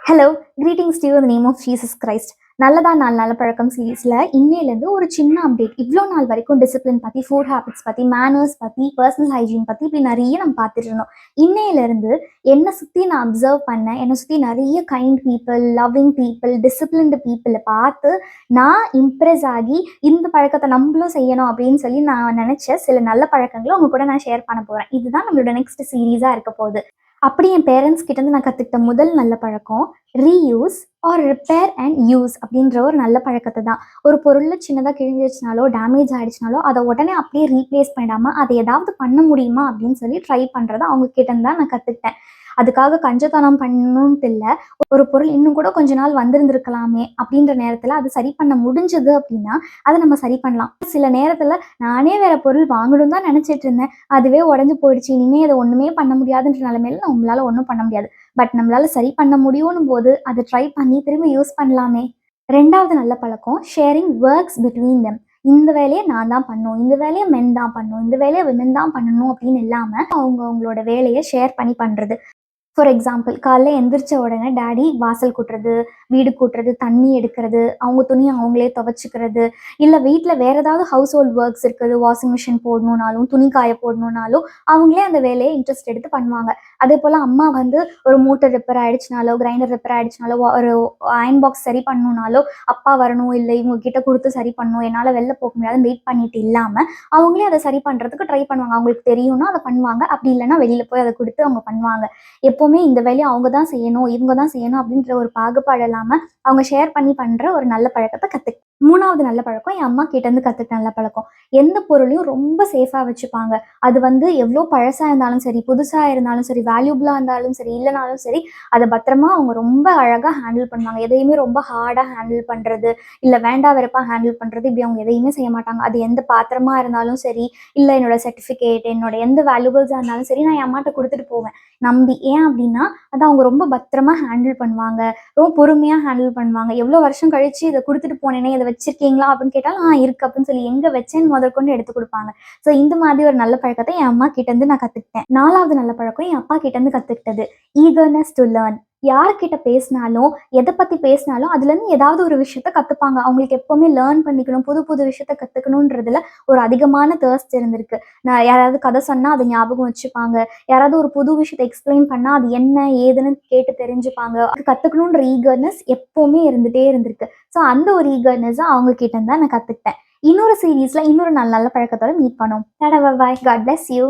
Hello, greetings to you in the name of Jesus Christ. நல்லதா நாலு நல்ல பழக்கம் சீரீஸில் இன்னையிலேருந்து ஒரு சின்ன அப்டேட். இவ்வளோ நாள் வரைக்கும் டிசிப்ளின் பற்றி, ஃபுட் ஹேபிட்ஸ் பற்றி, மேனர்ஸ் பற்றி, பர்சனல் ஹைஜீன் பற்றி இப்படி நிறைய நம்ம பார்த்துட்டு இருந்தோம். இன்னையிலேருந்து என்னை சுற்றி நான் அப்சர்வ் பண்ணேன், என்னை சுற்றி நிறைய kind people, loving people, disciplined பீப்புளை பார்த்து நான் இம்ப்ரெஸ் ஆகி இந்த பழக்கத்தை நம்மளும் செய்யணும் அப்படின்னு சொல்லி நான் நினச்ச சில நல்ல பழக்கங்களை உங்க கூட நான் ஷேர் பண்ண போகிறேன். இதுதான் நம்மளோட நெக்ஸ்ட் சீரீஸாக இருக்க போகுது. அப்படி என் பேரண்ட்ஸ் கிட்டேருந்து நான் கற்றுக்கிட்ட முதல் நல்ல பழக்கம் reuse or repair and use அப்படின்ற ஒரு நல்ல பழக்கத்தை தான். ஒரு பொருளில் சின்னதாக கிழிஞ்சிருச்சுனாலோ டேமேஜ் ஆகிடுச்சினாலோ அதை உடனே அப்படியே ரீப்ளேஸ் பண்ணிடாமல் அதை ஏதாவது பண்ண முடியுமா அப்படின்னு சொல்லி ட்ரை பண்ணுறதை அவங்க கிட்டேருந்து தான் நான் கற்றுக்கிட்டேன். அதுக்காக கஞ்சத்தனம் பண்ணணுன்ட்டு இல்லை. ஒரு பொருள் இன்னும் கூட கொஞ்ச நாள் வந்திருந்திருக்கலாமே அப்படின்ற நேரத்தில் அது சரி பண்ண முடிஞ்சது அப்படின்னா அதை நம்ம சரி பண்ணலாம். சில நேரத்தில் நானே வேற பொருள் வாங்கணும் தான் நினச்சிட்டு இருந்தேன், அதுவே உடஞ்சி போயிடுச்சு, இனிமேல் அதை ஒன்றுமே பண்ண முடியாதுன்ற நிலைமையில நம்மளால ஒன்றும் பண்ண முடியாது. பட் நம்மளால சரி பண்ண முடியும்னும் போது அதை ட்ரை பண்ணி திரும்பி யூஸ் பண்ணலாமே. ரெண்டாவது நல்ல பழக்கம் ஷேரிங் ஒர்க்ஸ் பிட்வீன் தெம். இந்த வேலையை நான் தான் பண்ணணும், இந்த வேலையை மென் தான் பண்ணணும், இந்த வேலையை விமென் தான் பண்ணணும் அப்படின்னு இல்லாமல் அவங்களோட வேலையை ஷேர் பண்ணி பண்ணுறது. ஃபார் எக்ஸாம்பிள், காலைல எந்திரிச்ச உடனே டாடி வாசல் கூட்டுறது, வீடு கூட்டுறது, தண்ணி எடுக்கிறது, அவங்க துணியை அவங்களே துவைச்சிக்கிறது, இல்லை வீட்டில் வேறு ஏதாவது ஹவுஸ் ஹோல்ட் ஒர்க்ஸ் இருக்குது, வாஷிங் மிஷின் போடணுன்னாலும் துணி காய போடணுன்னாலும் அவங்களே அந்த வேலையை இன்ட்ரெஸ்ட் எடுத்து பண்ணுவாங்க. அதே போல் அம்மா வந்து ஒரு மோட்டர் ரிப்பேர் ஆகிடுச்சினாலோ, கிரைண்டர் ரிப்பேர் ஆகிடுச்சினாலோ, ஒரு அயன் பாக்ஸ் சரி பண்ணணுன்னாலோ அப்பா வரணும், இல்லை இவங்க கிட்ட கொடுத்து சரி பண்ணணும், என்னால் வெளில போக முடியாதுன்னு வெயிட் பண்ணிட்டு இல்லாமல் அவங்களே அதை சரி பண்ணுறதுக்கு ட்ரை பண்ணுவாங்க. அவங்களுக்கு தெரியும்னா அதை பண்ணுவாங்க, அப்படி இல்லைன்னா வெளியில் போய் அதை கொடுத்து அவங்க பண்ணுவாங்க. எப்போவுமே இந்த வேலையை அவங்க தான் செய்யணும், இவங்க தான் செய்யணும் அப்படின்ற ஒரு பாகுபாடு இல்லாமல் அவங்க ஷேர் பண்ணி பண்ணுற ஒரு நல்ல பழக்கத்தை கற்றுக்கிட்டேன். மூணாவது நல்ல பழக்கம் என் அம்மா கிட்டேருந்து கற்றுக்கிட்ட நல்ல பழக்கம். எந்த பொருளையும் ரொம்ப சேஃபாக வச்சுப்பாங்க. அது வந்து எவ்வளோ பழசாக இருந்தாலும் சரி, புதுசாக இருந்தாலும் சரி, வேல்யூபிளாக இருந்தாலும் சரி, இல்லைனாலும் சரி, அதை பத்திரமா அவங்க ரொம்ப அழகாக ஹேண்டில் பண்ணுவாங்க. எதையுமே ரொம்ப ஹார்டாக ஹேண்டில் பண்ணுறது, இல்லை வேண்டா வெறுப்பாக ஹேண்டில் பண்ணுறது, இப்படி அவங்க எதையுமே செய்ய மாட்டாங்க. அது எந்த பாத்திரமா இருந்தாலும் சரி, இல்லை என்னோட சர்டிஃபிகேட், என்னோட எந்த வேல்யூபிள்ஸாக இருந்தாலும் சரி, நான் என் அம்மாட்ட கொடுத்துட்டு போவேன் நம்பி. ஏன் அப்படின்னா அதை அவங்க ரொம்ப பத்திரமா ஹேண்டில் பண்ணுவாங்க, ரொம்ப பொறுமையாக ஹேண்டில் பண்ணுவாங்க. எவ்வளோ வருஷம் கழிச்சு இதை கொடுத்துட்டு போனேனே, இதை வச்சிருக்கீங்களா அப்படின்னு கேட்டாலும் இருக்கு அப்படின்னு சொல்லி எங்கே வச்சேன்னு முதற்கொண்டு எடுத்து கொடுப்பாங்க. ஸோ இந்த மாதிரி ஒரு நல்ல பழக்கத்தை என் அம்மா கிட்டேருந்து நான் கற்றுக்கிட்டேன். நாலாவது நல்ல பழக்கம் என் அப்பா கிட்டேருந்து கற்றுக்கிட்டது ஈகர்னஸ் டு லேர்ன். யார்கிட்ட பேசினாலும், எதை பற்றி பேசினாலும் அதுலேருந்து ஏதாவது ஒரு விஷயத்த கற்றுப்பாங்க. அவங்களுக்கு எப்போவுமே லேர்ன் பண்ணிக்கணும், புது புது விஷயத்த கற்றுக்கணுன்றதுல ஒரு அதிகமான தேர்ஸ்ட் இருந்திருக்கு. நான் யாராவது கதை சொன்னால் அதை ஞாபகம் வச்சுப்பாங்க, யாராவது ஒரு புது விஷயத்தை எக்ஸ்பிளைன் பண்ணால் அது என்ன ஏதுன்னு கேட்டு தெரிஞ்சுப்பாங்க. அது கற்றுக்கணுன்ற ஈகர்னஸ் எப்போவுமே இருந்துகிட்டே இருந்திருக்கு. ஸோ அந்த ஒரு ஈகர்னஸை அவங்க கிட்டேருந்து தான் நான் கற்றுக்கிட்டேன். இன்னொரு சீரீஸில் இன்னொரு நல்ல நல்ல பழக்கத்தோட மீட் பண்ணோம். டாடா, பாய், காட் பிளஸ் யூ.